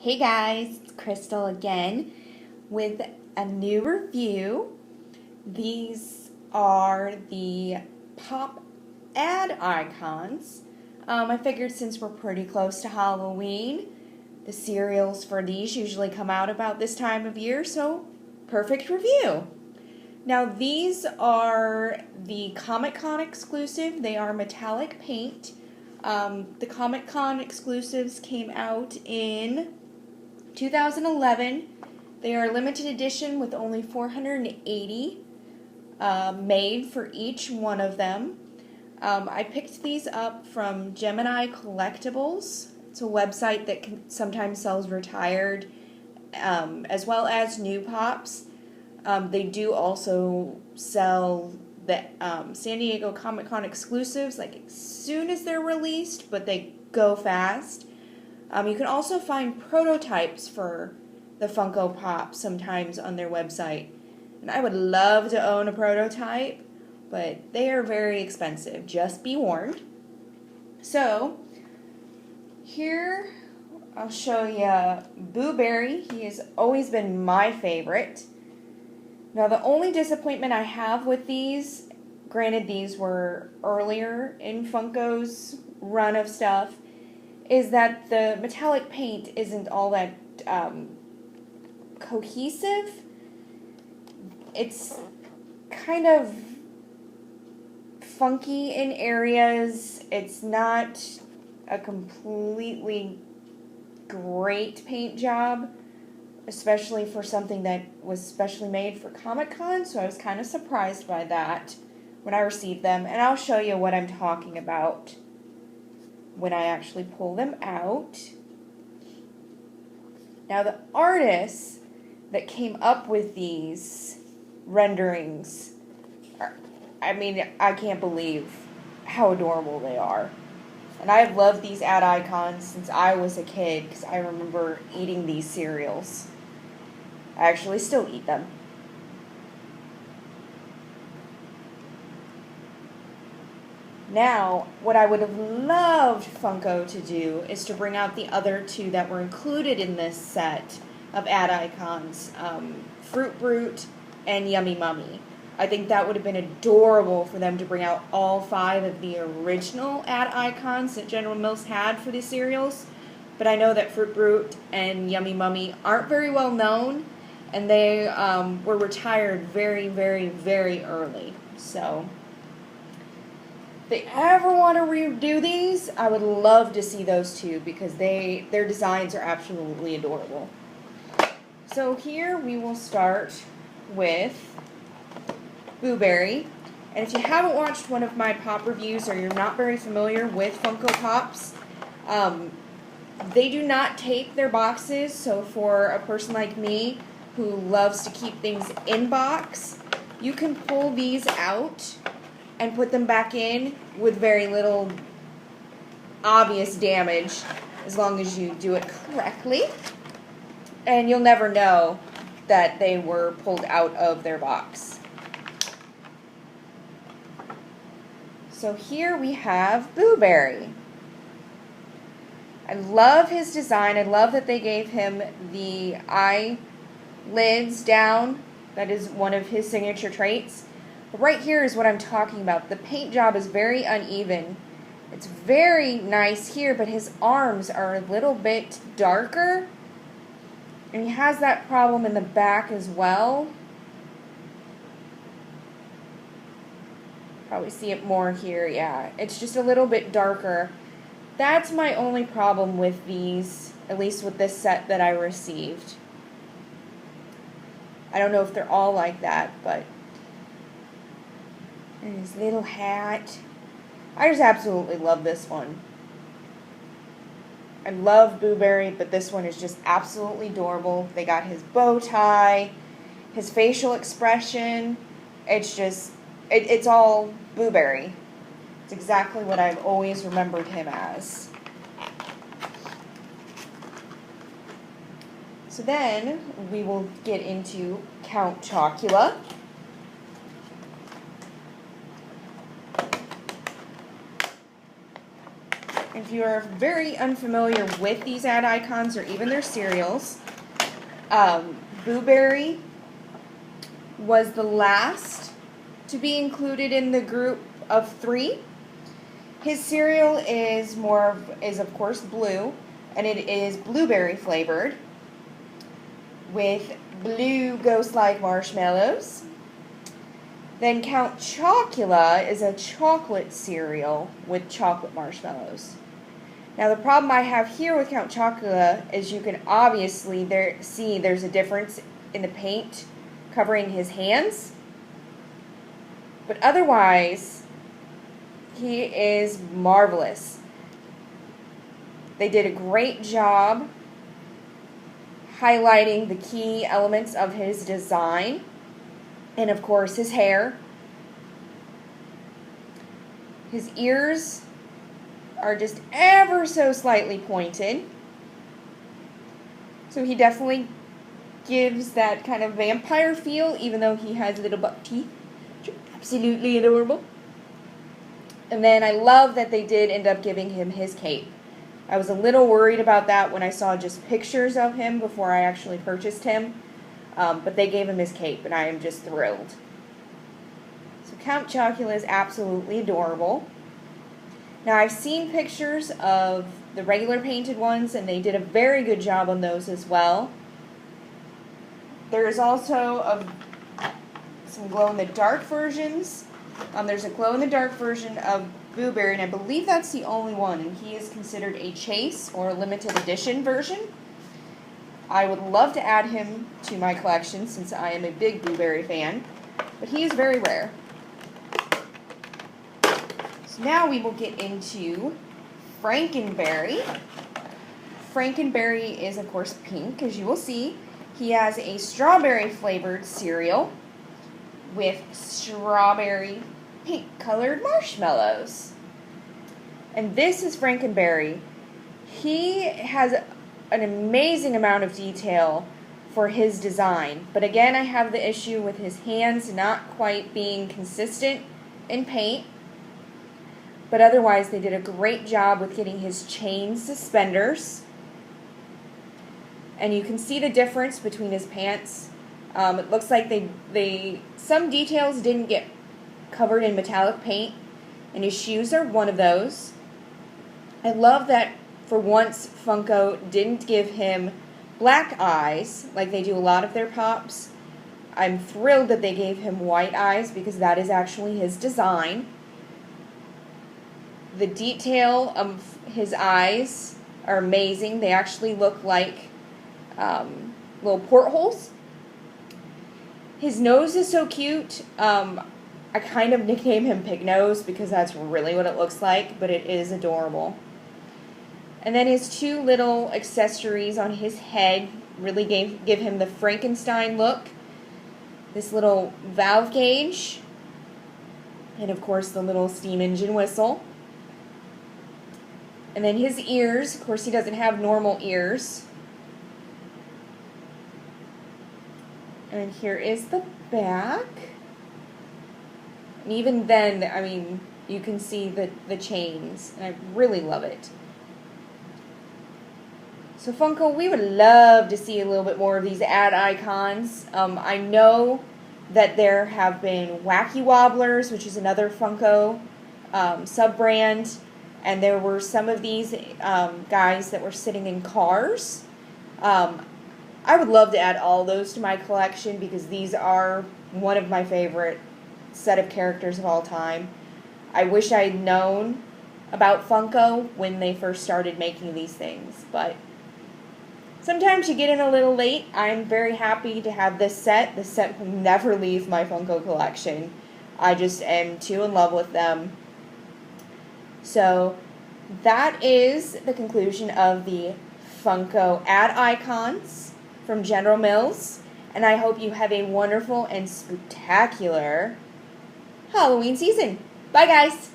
Hey guys, it's Crystal again with a new review. These are the Pop Ad Icons. I figured since we're pretty close to Halloween, the cereals for these usually come out about this time of year, so perfect review. Now these are the Comic-Con exclusive. They are metallic paint. The Comic-Con exclusives came out in 2011. They are limited edition with only 480 made for each one of them. I picked these up from Gemini Collectibles. It's a website that sometimes sells retired as well as new pops. They do also sell the San Diego Comic-Con exclusives like as soon as they're released, but they go fast. You can also find prototypes for the Funko Pop sometimes on their website. And I would love to own a prototype, but they are very expensive. Just be warned. So, here I'll show you Boo Berry. He has always been my favorite. Now, the only disappointment I have with these, granted these were earlier in Funko's run of stuff, is that the metallic paint isn't all that cohesive. It's kind of funky in areas. It's not a completely great paint job, especially for something that was specially made for Comic-Con, so I was kind of surprised by that when I received them, and I'll show you what I'm talking about when I actually pull them out. Now the artists that came up with these renderings I can't believe how adorable they are. And I've loved these ad icons since I was a kid because I remember eating these cereals. I actually still eat them. Now, what I would have loved Funko to do is to bring out the other two that were included in this set of ad icons, Fruit Brute and Yummy Mummy. I think that would have been adorable for them to bring out all 5 of the original ad icons that General Mills had for these cereals. But I know that Fruit Brute and Yummy Mummy aren't very well known, and they were retired very, very, very early. So if they ever want to redo these, I would love to see those two because their designs are absolutely adorable. So here we will start with Boo Berry. And if you haven't watched one of my pop reviews or you're not very familiar with Funko Pops, they do not tape their boxes, so for a person like me who loves to keep things in box, you can pull these out and put them back in with very little obvious damage as long as you do it correctly. And you'll never know that they were pulled out of their box. So here we have Boo Berry. I love his design. I love that they gave him the eyelids down. That is one of his signature traits. But right here is what I'm talking about. The paint job is very uneven. It's very nice here, but his arms are a little bit darker. And he has that problem in the back as well. Probably see it more here, yeah. It's just a little bit darker. That's my only problem with these, at least with this set that I received. I don't know if they're all like that, but... And his little hat. I just absolutely love this one. I love Boo Berry, but this one is just absolutely adorable. They got his bow tie, his facial expression. It's just, it's all Boo Berry. It's exactly what I've always remembered him as. So then we will get into Count Chocula. if you are very unfamiliar with these ad icons or even their cereals, Blueberry was the last to be included in the group of 3. His cereal is of course blue, and it is blueberry flavored with blue ghost-like marshmallows. Then Count Chocula is a chocolate cereal with chocolate marshmallows. Now the problem I have here with Count Chocula is you can obviously see there's a difference in the paint covering his hands. But otherwise, he is marvelous. They did a great job highlighting the key elements of his design. And of course, his hair. His ears are just ever so slightly pointed. So he definitely gives that kind of vampire feel, even though he has little buck teeth. Absolutely adorable. And then I love that they did end up giving him his cape. I was a little worried about that when I saw just pictures of him before I actually purchased him. But they gave him his cape, and I am just thrilled. So Count Chocula is absolutely adorable. Now, I've seen pictures of the regular painted ones, and they did a very good job on those as well. There is also some glow-in-the-dark versions. There's a glow-in-the-dark version of Blueberry, and I believe that's the only one, and he is considered a chase or a limited edition version. I would love to add him to my collection since I am a big Blueberry fan, but he is very rare. So now we will get into Frankenberry. Frankenberry is, of course, pink, as you will see. He has a strawberry-flavored cereal with strawberry pink-colored marshmallows. And this is Frankenberry. He has an amazing amount of detail for his design. But again, I have the issue with his hands not quite being consistent in paint. But otherwise, they did a great job with getting his chain suspenders. And you can see the difference between his pants. It looks like some details didn't get covered in metallic paint. And his shoes are one of those. I love that for once Funko didn't give him black eyes like they do a lot of their pops. I'm thrilled that they gave him white eyes because that is actually his design. The detail of his eyes are amazing. They actually look like little portholes. His nose is so cute. I kind of nicknamed him Pig Nose because that's really what it looks like, but it is adorable. And then his 2 little accessories on his head really give him the Frankenstein look. This little valve gauge, and of course the little steam engine whistle. And then his ears, of course he doesn't have normal ears. And here is the back. And even then, I mean, you can see the chains, and I really love it. So Funko, we would love to see a little bit more of these ad icons. I know that there have been Wacky Wobblers, which is another Funko sub-brand, and there were some of these guys that were sitting in cars. I would love to add all those to my collection because these are one of my favorite set of characters of all time. I wish I had known about Funko when they first started making these things, but sometimes you get in a little late. I'm very happy to have this set. This set will never leave my Funko collection. I just am too in love with them. So that is the conclusion of the Funko Ad Icons from General Mills. And I hope you have a wonderful and spectacular Halloween season. Bye, guys.